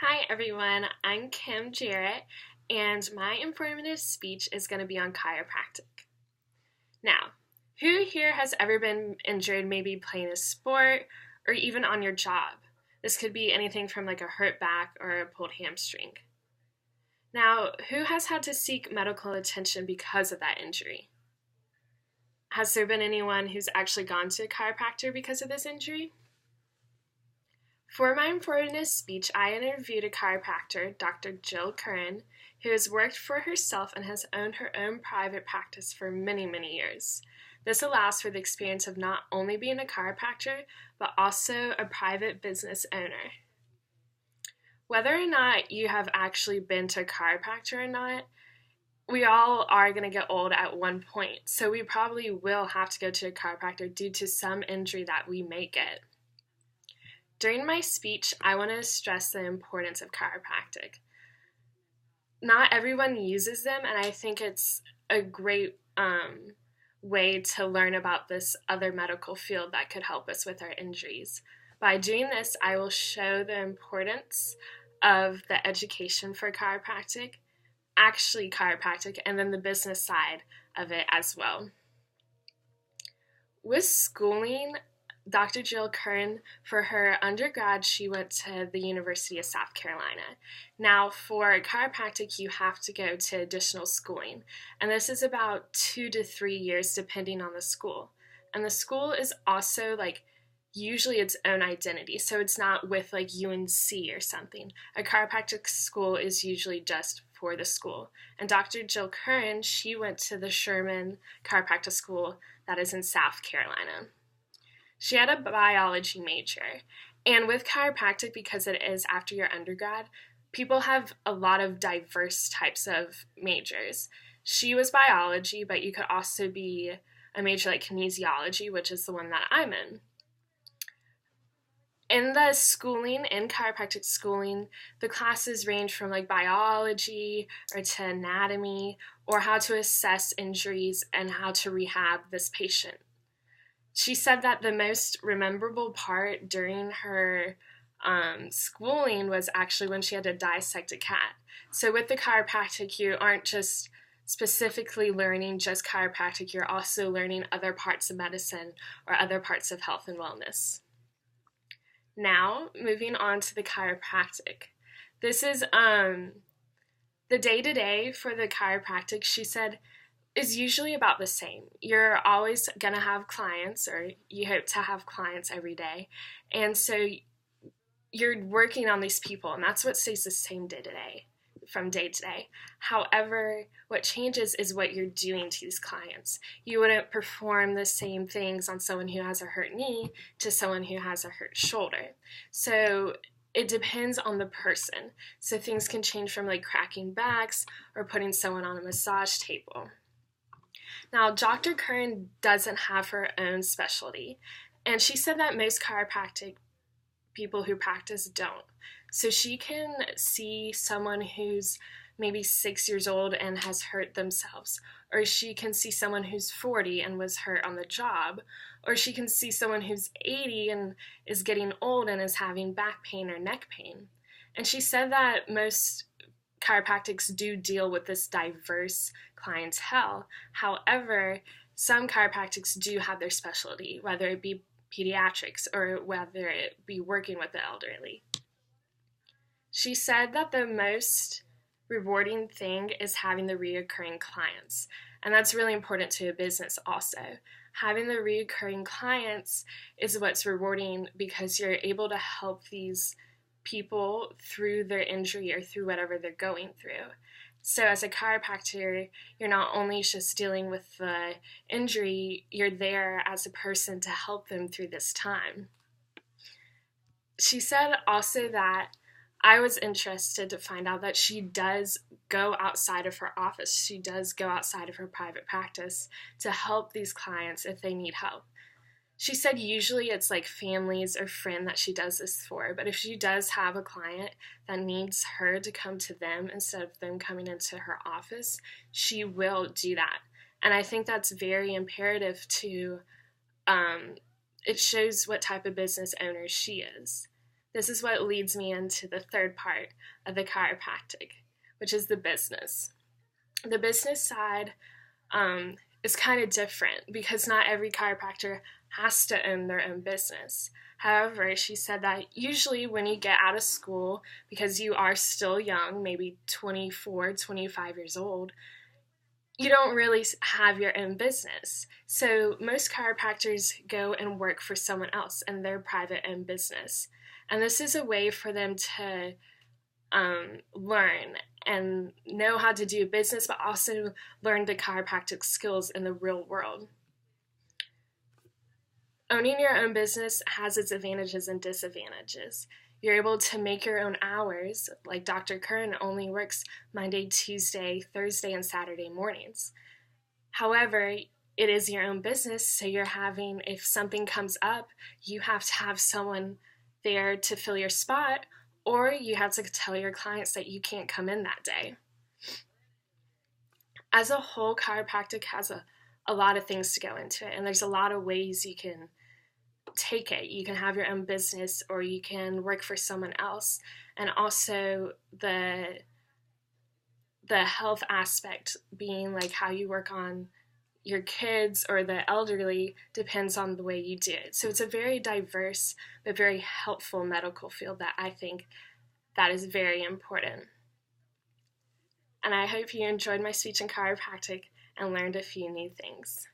Hi everyone, I'm Kim Jarrett, and my informative speech is going to be on chiropractic. Now, who here has ever been injured, maybe playing a sport or even on your job? This could be anything from like a hurt back or a pulled hamstring. Now, who has had to seek medical attention because of that injury? Has there been anyone who's actually gone to a chiropractor because of this injury? For my informative speech, I interviewed a chiropractor, Dr. Jill Curran, who has worked for herself and has owned her own private practice for many, many years. This allows for the experience of not only being a chiropractor, but also a private business owner. Whether or not you have actually been to a chiropractor or not, we all are going to get old at one point, so we probably will have to go to a chiropractor due to some injury that we may get. During my speech, I want to stress the importance of chiropractic. Not everyone uses them, and I think it's a great way to learn about this other medical field that could help us with our injuries. By doing this, I will show the importance of the education for chiropractic, and then the business side of it as well. With schooling, Dr. Jill Curran, for her undergrad, she went to the University of South Carolina. Now, for chiropractic, you have to go to additional schooling, and this is about 2 to 3 years depending on the school. And the school is also usually its own identity, so it's not with like UNC or something. A chiropractic school is usually just for the school. And Dr. Jill Curran, she went to the Sherman Chiropractic School that is in South Carolina. She had a biology major, and with chiropractic, because it is after your undergrad, people have a lot of diverse types of majors. She was biology, but you could also be a major like kinesiology, which is the one that I'm in. In the schooling, in chiropractic schooling, the classes range from like biology or to anatomy or how to assess injuries and how to rehab this patient. She said that the most rememberable part during her schooling was actually when she had to dissect a cat. So with the chiropractic, you aren't just specifically learning just chiropractic, you're also learning other parts of medicine or other parts of health and wellness. Now, moving on to the chiropractic. This is the day-to-day for the chiropractic, she said, is usually about the same. You're always going to have clients, or you hope to have clients every day. And so you're working on these people, and that's what stays the same day to day, from day to day. However, what changes is what you're doing to these clients. You wouldn't perform the same things on someone who has a hurt knee to someone who has a hurt shoulder. So it depends on the person. So things can change from like cracking backs or putting someone on a massage table. Now, Dr. Curran doesn't have her own specialty, and she said that most chiropractic people who practice don't. So she can see someone who's maybe 6 years old and has hurt themselves, or she can see someone who's 40 and was hurt on the job, or she can see someone who's 80 and is getting old and is having back pain or neck pain. And she said that most chiropractics do deal with this diverse clientele. However, some chiropractics do have their specialty, whether it be pediatrics or whether it be working with the elderly. She said that the most rewarding thing is having the reoccurring clients, and that's really important to a business also. Having the reoccurring clients is what's rewarding because you're able to help these people through their injury or through whatever they're going through. So as a chiropractor, you're not only just dealing with the injury, you're there as a person to help them through this time. She said also that I was interested to find out that she does go outside of her office. She does go outside of her private practice to help these clients if they need help. She said usually it's like families or friends that she does this for, but if she does have a client that needs her to come to them instead of them coming into her office, she will do that. And I think that's very imperative to, it shows what type of business owner she is. This is what leads me into the third part of the chiropractic, which is the business. The business side is kind of different because not every chiropractor has to own their own business. However, she said that usually when you get out of school, because you are still young, maybe 24, 25 years old, you don't really have your own business. So most chiropractors go and work for someone else in their private owned business. And this is a way for them to learn and know how to do business, but also learn the chiropractic skills in the real world. Owning your own business has its advantages and disadvantages. You're able to make your own hours, like Dr. Curran only works Monday, Tuesday, Thursday, and Saturday mornings. However, it is your own business, so if something comes up, you have to have someone there to fill your spot, or you have to tell your clients that you can't come in that day. As a whole, chiropractic has a lot of things to go into it, and there's a lot of ways you can take it. You can have your own business, or you can work for someone else. And also the health aspect being like how you work on your kids or the elderly depends on the way you do it. So it's a very diverse but very helpful medical field that I think that is very important. And I hope you enjoyed my speech in chiropractic and learned a few new things.